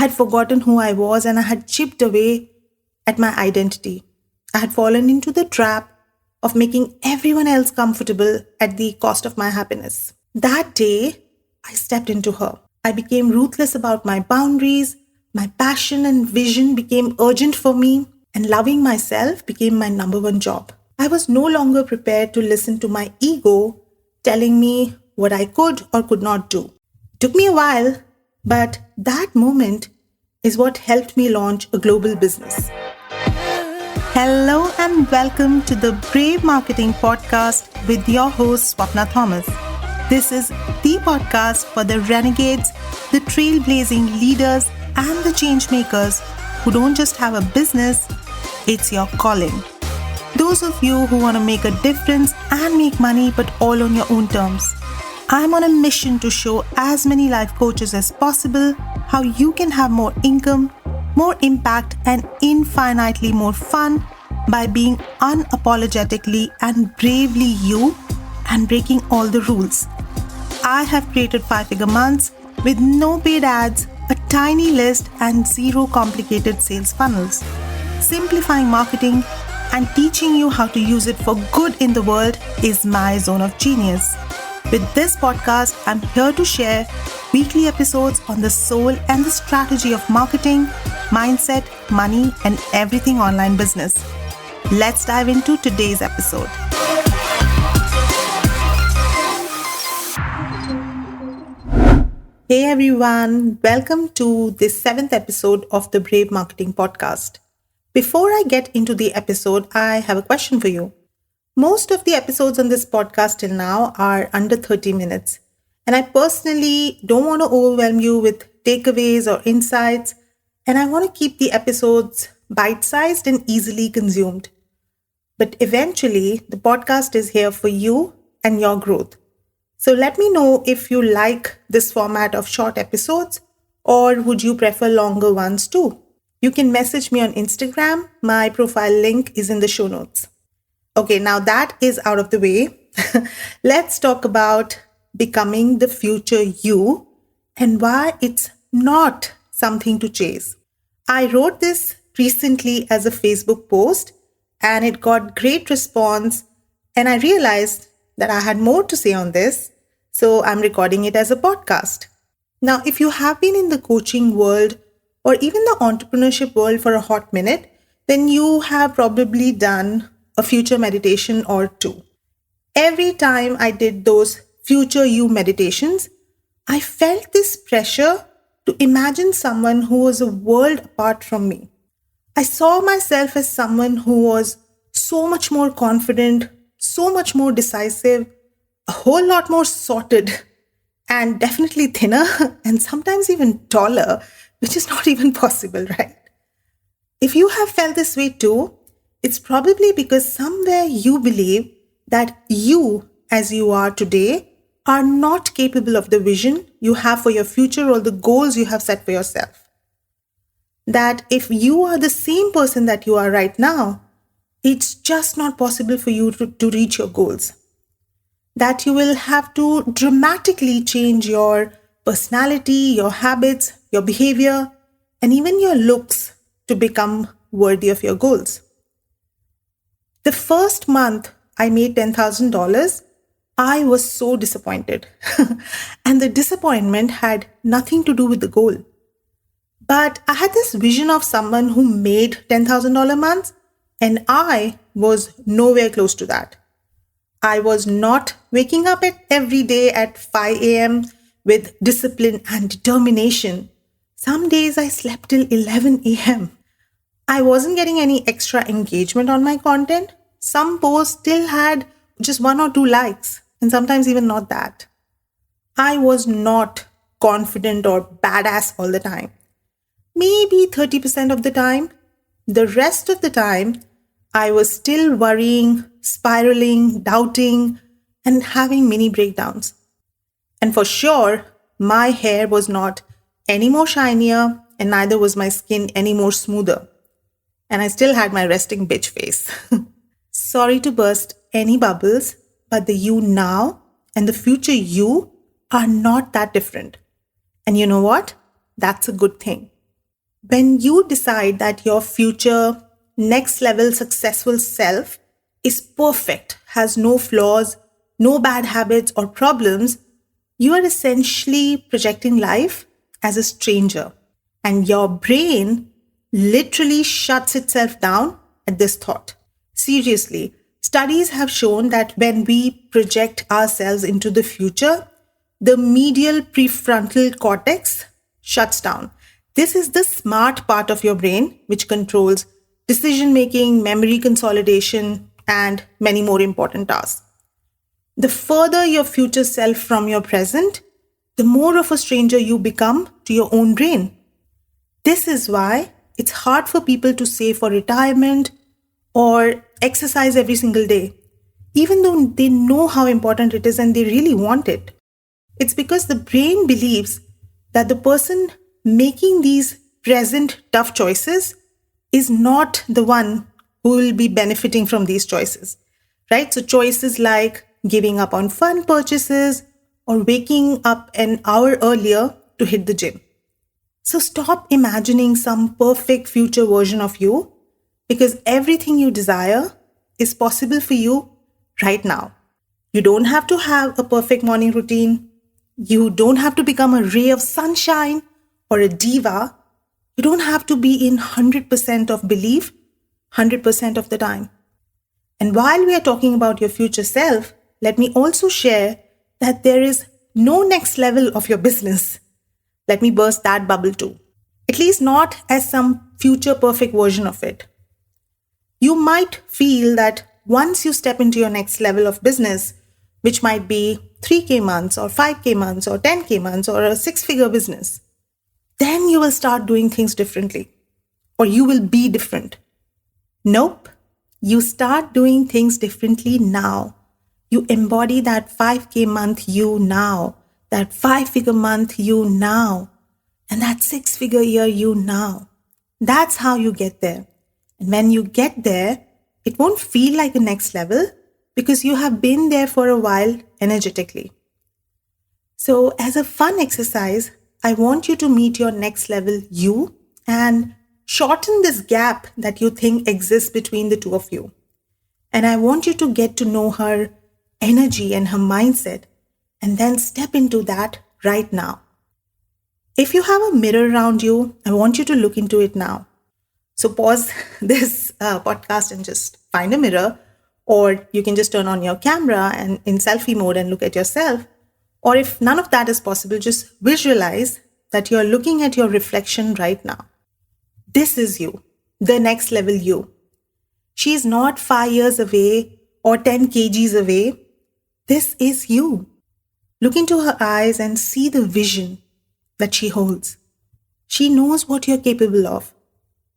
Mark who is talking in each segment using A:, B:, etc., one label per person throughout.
A: had forgotten who I was and I had chipped away at my identity. I had fallen into the trap of making everyone else comfortable at the cost of my happiness. That day, I stepped into her. I became ruthless about my boundaries. My passion and vision became urgent for me, and loving myself became my number one job. I was no longer prepared to listen to my ego telling me what I could or could not do. It took me a while, but that moment is what helped me launch a global business. Hello and welcome to the Brave Marketing Podcast with your host Swapna Thomas. This is the podcast for the renegades, the trailblazing leaders, and the change makers who don't just have a business, it's your calling. Those of you who want to make a difference and make money, but all on your own terms. I'm on a mission to show as many life coaches as possible how you can have more income, more impact, and infinitely more fun by being unapologetically and bravely you and breaking all the rules. I have created 5-figure months with no paid ads, a tiny list, and zero complicated sales funnels. Simplifying marketing and teaching you how to use it for good in the world is my zone of genius. With this podcast, I'm here to share weekly episodes on the soul and the strategy of marketing, mindset, money, and everything online business. Let's dive into today's episode. Hey everyone, welcome to the 7th episode of the Brave Marketing Podcast. Before I get into the episode, I have a question for you. Most of the episodes on this podcast till now are under 30 minutes. And I personally don't want to overwhelm you with takeaways or insights. And I want to keep the episodes bite-sized and easily consumed. But eventually, the podcast is here for you and your growth. So let me know if you like this format of short episodes or would you prefer longer ones too. You can message me on Instagram. My profile link is in the show notes. Okay, now that is out of the way. Let's talk about becoming the future you and why it's not something to chase. I wrote this recently as a Facebook post and it got great response, and I realized that I had more to say on this, so I'm recording it as a podcast. Now, if you have been in the coaching world or even the entrepreneurship world for a hot minute, then you have probably done a future meditation or two. Every time I did those future you meditations, I felt this pressure to imagine someone who was a world apart from me. I saw myself as someone who was so much more confident, so much more decisive, a whole lot more sorted, and definitely thinner and sometimes even taller, which is not even possible, right? If you have felt this way too, it's probably because somewhere you believe that you, as you are today, are not capable of the vision you have for your future or the goals you have set for yourself. That if you are the same person that you are right now, it's just not possible for you to reach your goals. That you will have to dramatically change your personality, your habits, your behavior, and even your looks to become worthy of your goals. The first month I made $10,000, I was so disappointed. And the disappointment had nothing to do with the goal. But I had this vision of someone who made $10,000 months, and I was nowhere close to that. I was not waking up every day at 5 a.m. with discipline and determination. Some days I slept till 11 a.m. I wasn't getting any extra engagement on my content. Some posts still had just 1 or 2 likes, and sometimes even not that. I was not confident or badass all the time. Maybe 30% of the time. The rest of the time, I was still worrying, spiraling, doubting, and having mini breakdowns. And for sure, my hair was not any more shinier, and neither was my skin any more smoother. And I still had my resting bitch face. Sorry to burst any bubbles, but the you now and the future you are not that different. And you know what? That's a good thing. When you decide that your future next level successful self is perfect, has no flaws, no bad habits or problems, you are essentially projecting life as a stranger. And your brain literally shuts itself down at this thought. Seriously, studies have shown that when we project ourselves into the future, the medial prefrontal cortex shuts down. This is the smart part of your brain which controls decision making, memory consolidation, and many more important tasks. The further your future self from your present, the more of a stranger you become to your own brain. This is why it's hard for people to save for retirement or exercise every single day, even though they know how important it is and they really want it. It's because the brain believes that the person making these present tough choices is not the one who will be benefiting from these choices, right? So choices like giving up on fun purchases or waking up an hour earlier to hit the gym. So stop imagining some perfect future version of you, because everything you desire is possible for you right now. You don't have to have a perfect morning routine. You don't have to become a ray of sunshine or a diva. You don't have to be in 100% of belief 100% of the time. And while we are talking about your future self, let me also share that there is no next level of your business. Let me burst that bubble too. At least not as some future perfect version of it. You might feel that once you step into your next level of business, which might be 3K months or 5K months or 10K months or a six-figure business, then you will start doing things differently, or you will be different. Nope. You start doing things differently now. You embody that 5K month you now, that 5-figure month you now, and that 6-figure year you now. That's how you get there. And when you get there, it won't feel like the next level because you have been there for a while energetically. So as a fun exercise, I want you to meet your next level you and shorten this gap that you think exists between the two of you. And I want you to get to know her energy and her mindset and then step into that right now. If you have a mirror around you, I want you to look into it now. So pause this podcast and just find a mirror, or you can just turn on your camera and in selfie mode and look at yourself. Or if none of that is possible, just visualize that you're looking at your reflection right now. This is you, the next level you. She's not 5 years away or 10 kgs away. This is you. Look into her eyes and see the vision that she holds. She knows what you're capable of.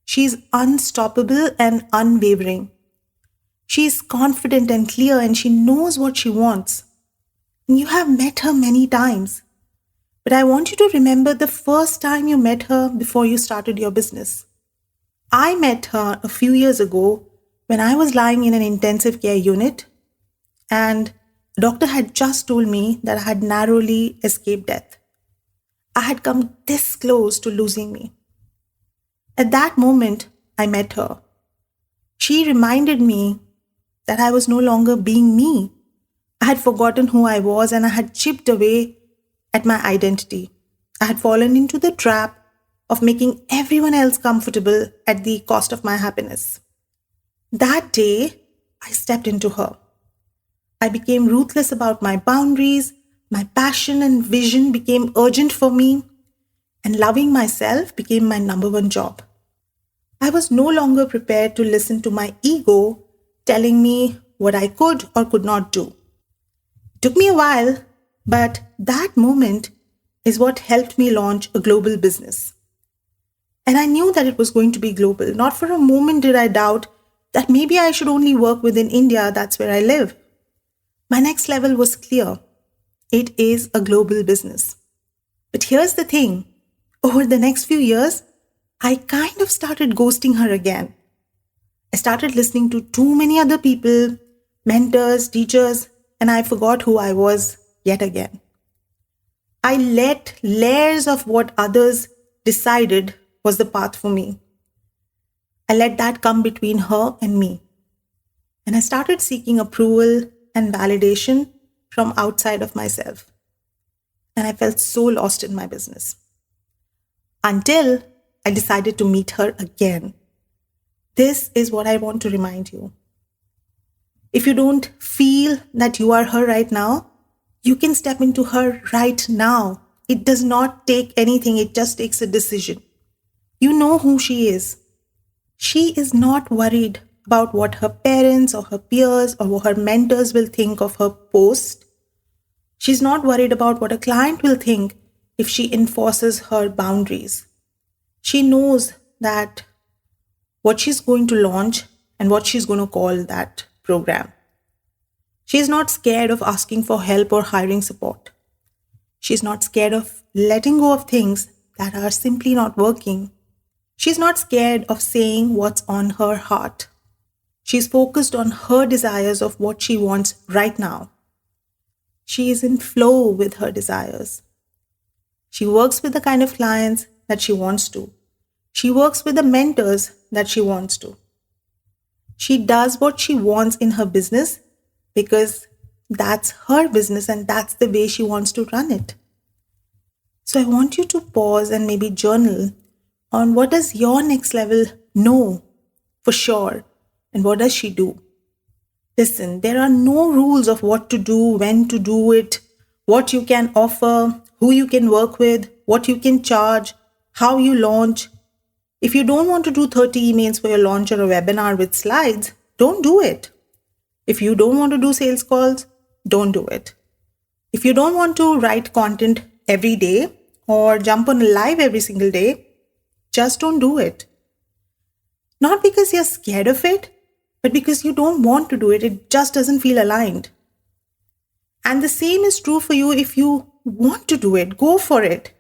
A: She's unstoppable and unwavering. She's confident and clear, and she knows what she wants. And you have met her many times. But I want you to remember the first time you met her before you started your business. I met her a few years ago when I was lying in an intensive care unit, and the doctor had just told me that I had narrowly escaped death. I had come this close to losing me. At that moment, I met her. She reminded me that I was no longer being me. I had forgotten who I was and I had chipped away at my identity. I had fallen into the trap of making everyone else comfortable at the cost of my happiness. That day, I stepped into her. I became ruthless about my boundaries. My passion and vision became urgent for me, and loving myself became my number one job. I was no longer prepared to listen to my ego telling me what I could or could not do. It took me a while, but that moment is what helped me launch a global business. And I knew that it was going to be global. Not for a moment did I doubt that maybe I should only work within India, that's where I live. My next level was clear. It is a global business. But here's the thing. Over the next few years, I kind of started ghosting her again. I started listening to too many other people, mentors, teachers, and I forgot who I was yet again. I let layers of what others decided was the path for me. I let that come between her and me. And I started seeking approval and validation from outside of myself. And I felt so lost in my business. Until I decided to meet her again. This is what I want to remind you. If you don't feel that you are her right now, you can step into her right now. It does not take anything, it just takes a decision. You know who she is. She is not worried about what her parents or her peers or what her mentors will think of her post. She's not worried about what a client will think if she enforces her boundaries. She knows that what she's going to launch and what she's going to call that program. She is not scared of asking for help or hiring support. She's not scared of letting go of things that are simply not working. She's not scared of saying what's on her heart. She's focused on her desires of what she wants right now. She is in flow with her desires. She works with the kind of clients that she wants to. She works with the mentors that she wants to. She does what she wants in her business because that's her business and that's the way she wants to run it. So I want you to pause and maybe journal on what does your next level know for sure and what does she do. Listen, there are no rules of what to do, when to do it, what you can offer, who you can work with, what you can charge, how you launch. If you don't want to do 30 emails for your launch or a webinar with slides, don't do it. If you don't want to do sales calls, don't do it. If you don't want to write content every day or jump on a live every single day, just don't do it. Not because you're scared of it, but because you don't want to do it. It just doesn't feel aligned. And the same is true for you if you want to do it. Go for it.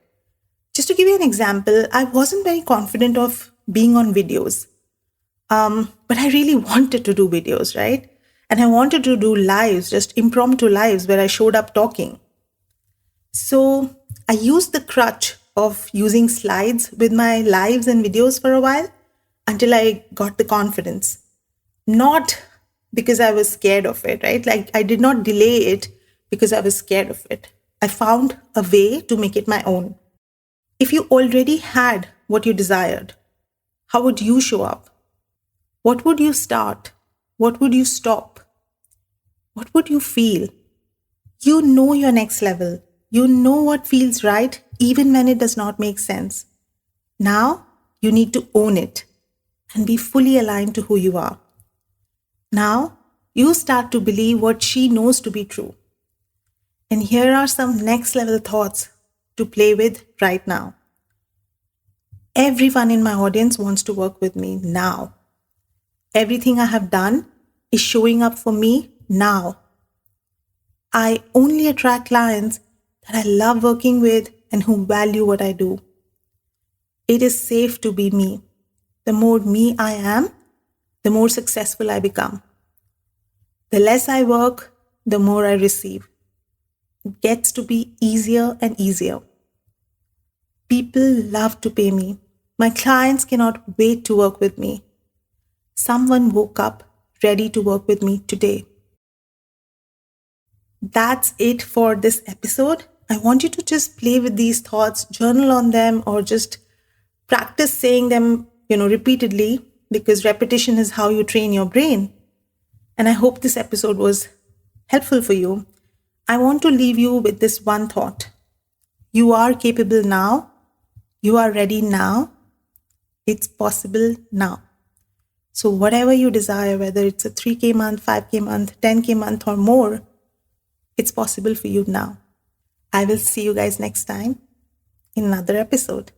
A: Just to give you an example, I wasn't very confident of being on videos. But I really wanted to do videos, right? And I wanted to do lives, just impromptu lives where I showed up talking. So I used the crutch of using slides with my lives and videos for a while until I got the confidence. Not because I was scared of it, right? Like I did not delay it because I was scared of it. I found a way to make it my own. If you already had what you desired, how would you show up? What would you start? What would you stop? What would you feel? You know your next level. You know what feels right even when it does not make sense. Now you need to own it and be fully aligned to who you are. Now you start to believe what she knows to be true. And here are some next level thoughts to play with right now. Everyone in my audience wants to work with me now. Everything I have done is showing up for me now. I only attract clients that I love working with and who value what I do. It is safe to be me. The more me I am, the more successful I become. The less I work, the more I receive. It gets to be easier and easier. People love to pay me. My clients cannot wait to work with me. Someone woke up ready to work with me today. That's it for this episode. I want you to just play with these thoughts, journal on them, or just practice saying them, repeatedly, because repetition is how you train your brain. And I hope this episode was helpful for you. I want to leave you with this one thought. You are capable now. You are ready now. It's possible now. So whatever you desire, whether it's a 3K month, 5K month, 10K month or more, it's possible for you now. I will see you guys next time in another episode.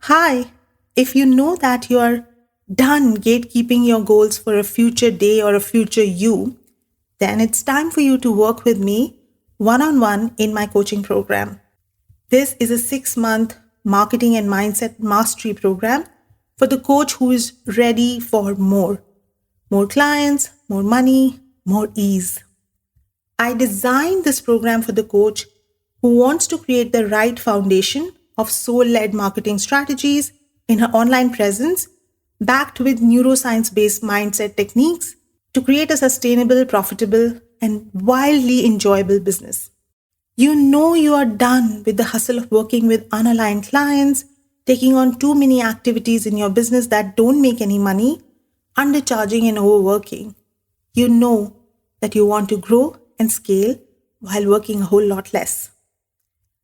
A: Hi, if you know that you are done gatekeeping your goals for a future day or a future you, then it's time for you to work with me one-on-one in my coaching program. This is a 6-month marketing and mindset mastery program for the coach who is ready for more. More clients, more money, more ease. I designed this program for the coach who wants to create the right foundation of soul-led marketing strategies in her online presence, backed with neuroscience-based mindset techniques to create a sustainable, profitable, and wildly enjoyable business. You know you are done with the hustle of working with unaligned clients, taking on too many activities in your business that don't make any money, undercharging and overworking. You know that you want to grow and scale while working a whole lot less.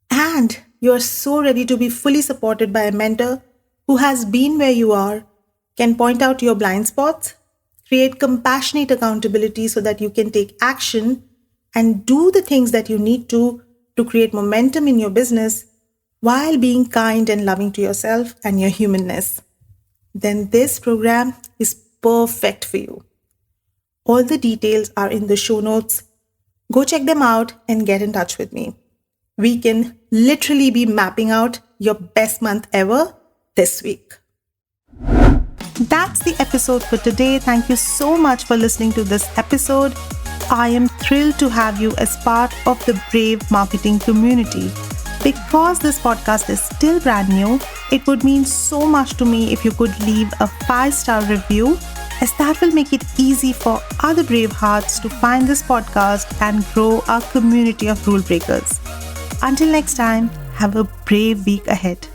A: And you are so ready to be fully supported by a mentor who has been where you are, can point out your blind spots, create compassionate accountability so that you can take action and do the things that you need to create momentum in your business while being kind and loving to yourself and your humanness. Then this program is perfect for you. All the details are in the show notes. Go check them out and get in touch with me. We can literally be mapping out your best month ever this week. That's the episode for today. Thank you so much for listening to this episode. I am thrilled to have you as part of the Brave Marketing community. Because this podcast is still brand new, it would mean so much to me if you could leave a 5-star review, as that will make it easy for other brave hearts to find this podcast and grow our community of rule breakers. Until next time, have a brave week ahead.